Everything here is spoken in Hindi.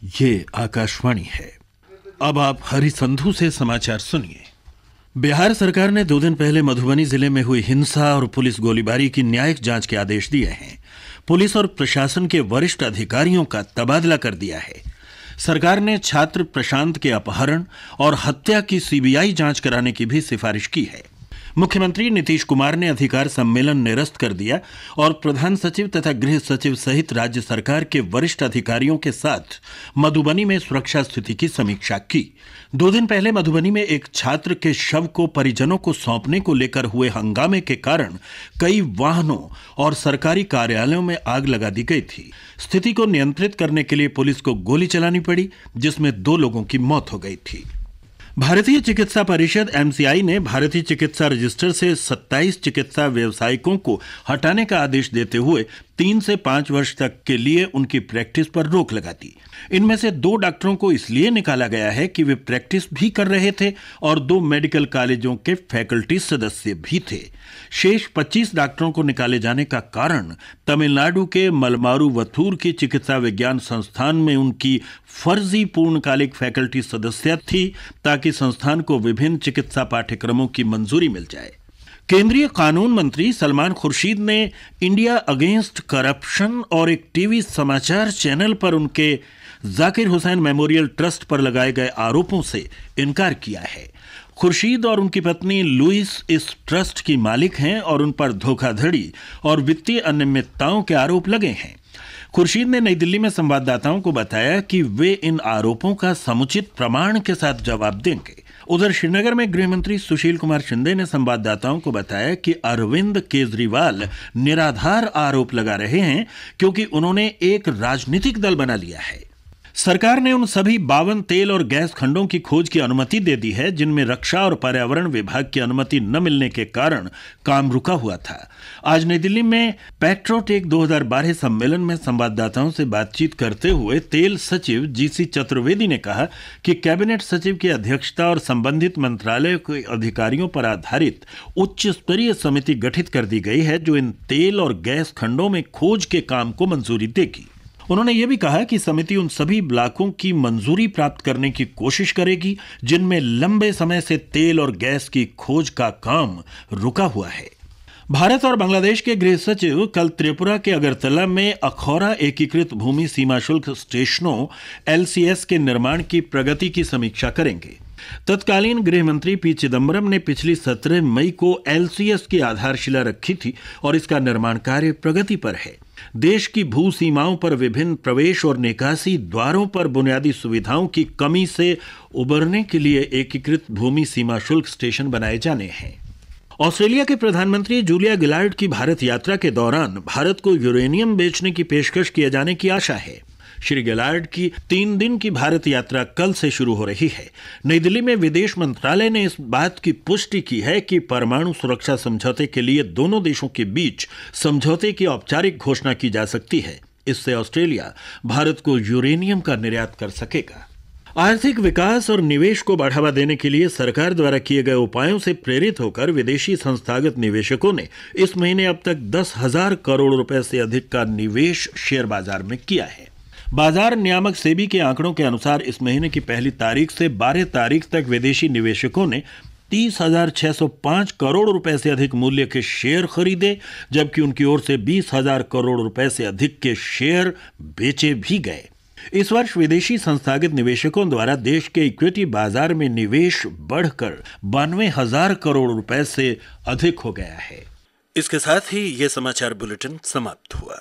ये आकाशवाणी है। अब आप हरि संधू से समाचार सुनिए। बिहार सरकार ने 2 दिन पहले मधुबनी जिले में हुई हिंसा और पुलिस गोलीबारी की न्यायिक जांच के आदेश दिए हैं। पुलिस और प्रशासन के वरिष्ठ अधिकारियों का तबादला कर दिया है। सरकार ने छात्र प्रशांत के अपहरण और हत्या की सीबीआई जांच कराने की भी सिफारिश की है। मुख्यमंत्री नीतीश कुमार ने अधिकार सम्मेलन निरस्त कर दिया और प्रधान सचिव तथा गृह सचिव सहित राज्य सरकार के वरिष्ठ अधिकारियों के साथ मधुबनी में सुरक्षा स्थिति की समीक्षा की। 2 दिन पहले मधुबनी में एक छात्र के शव को परिजनों को सौंपने को लेकर हुए हंगामे के कारण कई वाहनों और सरकारी कार्यालयों में आग लगा दी गई थी। स्थिति को नियंत्रित करने के लिए पुलिस को गोली चलानी पड़ी, जिसमें 2 लोगों की मौत हो गई थी। भारतीय चिकित्सा परिषद एमसीआई ने भारतीय चिकित्सा रजिस्टर से 27 चिकित्सा व्यवसायिकों को हटाने का आदेश देते हुए 3 से 5 वर्ष तक के लिए उनकी प्रैक्टिस पर रोक लगा दी। इनमें से 2 डॉक्टरों को इसलिए निकाला गया है कि वे प्रैक्टिस भी कर रहे थे और 2 मेडिकल कॉलेजों के फैकल्टी सदस्य भी थे। शेष 25 डॉक्टरों को निकाले जाने का कारण तमिलनाडु के मलमारुवथूर की चिकित्सा विज्ञान संस्थान में उनकी फर्जी पूर्णकालिक फैकल्टी सदस्यता थी, ताकि संस्थान को विभिन्न चिकित्सा पाठ्यक्रमों की मंजूरी मिल जाए। केंद्रीय कानून मंत्री सलमान खुर्शीद ने इंडिया अगेंस्ट करप्शन और एक टीवी समाचार चैनल पर उनके जाकिर हुसैन मेमोरियल ट्रस्ट पर लगाए गए आरोपों से इनकार किया है। खुर्शीद और उनकी पत्नी लुइस इस ट्रस्ट की मालिक हैं और उन पर धोखाधड़ी और वित्तीय अनियमितताओं के आरोप लगे हैं। खुर्शीद ने नई दिल्ली में संवाददाताओं को बताया कि वे इन आरोपों का समुचित प्रमाण के साथ जवाब देंगे। उधर श्रीनगर में गृह मंत्री सुशील कुमार शिंदे ने संवाददाताओं को बताया कि अरविंद केजरीवाल निराधार आरोप लगा रहे हैं, क्योंकि उन्होंने एक राजनीतिक दल बना लिया है। सरकार ने उन सभी 52 तेल और गैस खंडों की खोज की अनुमति दे दी है जिनमें रक्षा और पर्यावरण विभाग की अनुमति न मिलने के कारण काम रुका हुआ था। आज नई दिल्ली में पेट्रोटेक 2012 सम्मेलन में संवाददाताओं से बातचीत करते हुए तेल सचिव जीसी चतुर्वेदी ने कहा कि कैबिनेट सचिव की अध्यक्षता और संबंधित मंत्रालय के अधिकारियों पर आधारित उच्च स्तरीय समिति गठित कर दी गई है, जो इन तेल और गैस खंडों में खोज के काम को मंजूरी देगी। उन्होंने यह भी कहा कि समिति उन सभी ब्लॉकों की मंजूरी प्राप्त करने की कोशिश करेगी जिनमें लंबे समय से तेल और गैस की खोज का काम रुका हुआ है। भारत और बांग्लादेश के गृह सचिव कल त्रिपुरा के अगरतला में अखौरा एकीकृत भूमि सीमा शुल्क स्टेशनों एलसीएस के निर्माण की प्रगति की समीक्षा करेंगे। तत्कालीन गृह मंत्री पी चिदम्बरम ने पिछली 17 मई को एलसीएस की आधारशिला रखी थी और इसका निर्माण कार्य प्रगति पर है। देश की भू सीमाओं पर विभिन्न प्रवेश और निकासी द्वारों पर बुनियादी सुविधाओं की कमी से उबरने के लिए एकीकृत भूमि सीमा शुल्क स्टेशन बनाए जाने हैं। ऑस्ट्रेलिया के प्रधानमंत्री जूलिया गिलार्ड की भारत यात्रा के दौरान भारत को यूरेनियम बेचने की पेशकश किए जाने की आशा है। श्री गिलार्ड की 3 दिन की भारत यात्रा कल से शुरू हो रही है। नई दिल्ली में विदेश मंत्रालय ने इस बात की पुष्टि की है कि परमाणु सुरक्षा समझौते के लिए दोनों देशों के बीच समझौते की औपचारिक घोषणा की जा सकती है। इससे ऑस्ट्रेलिया भारत को यूरेनियम का निर्यात कर सकेगा। आर्थिक विकास और निवेश को बढ़ावा देने के लिए सरकार द्वारा किए गए उपायों से प्रेरित होकर विदेशी संस्थागत निवेशकों ने इस महीने अब तक 10,000 करोड़ रुपए से अधिक का निवेश शेयर बाजार में किया है। बाजार नियामक सेबी के आंकड़ों के अनुसार इस महीने की 1 तारीख से 12 तारीख तक विदेशी निवेशकों ने 30,605 करोड़ रुपए से अधिक मूल्य के शेयर खरीदे, जबकि उनकी ओर से 20,000 करोड़ रुपए से अधिक के शेयर बेचे भी गए। इस वर्ष विदेशी संस्थागत निवेशकों द्वारा देश के इक्विटी बाजार में निवेश बढ़कर 92,000 करोड़ रुपए से अधिक हो गया है। इसके साथ ही यह समाचार बुलेटिन समाप्त हुआ।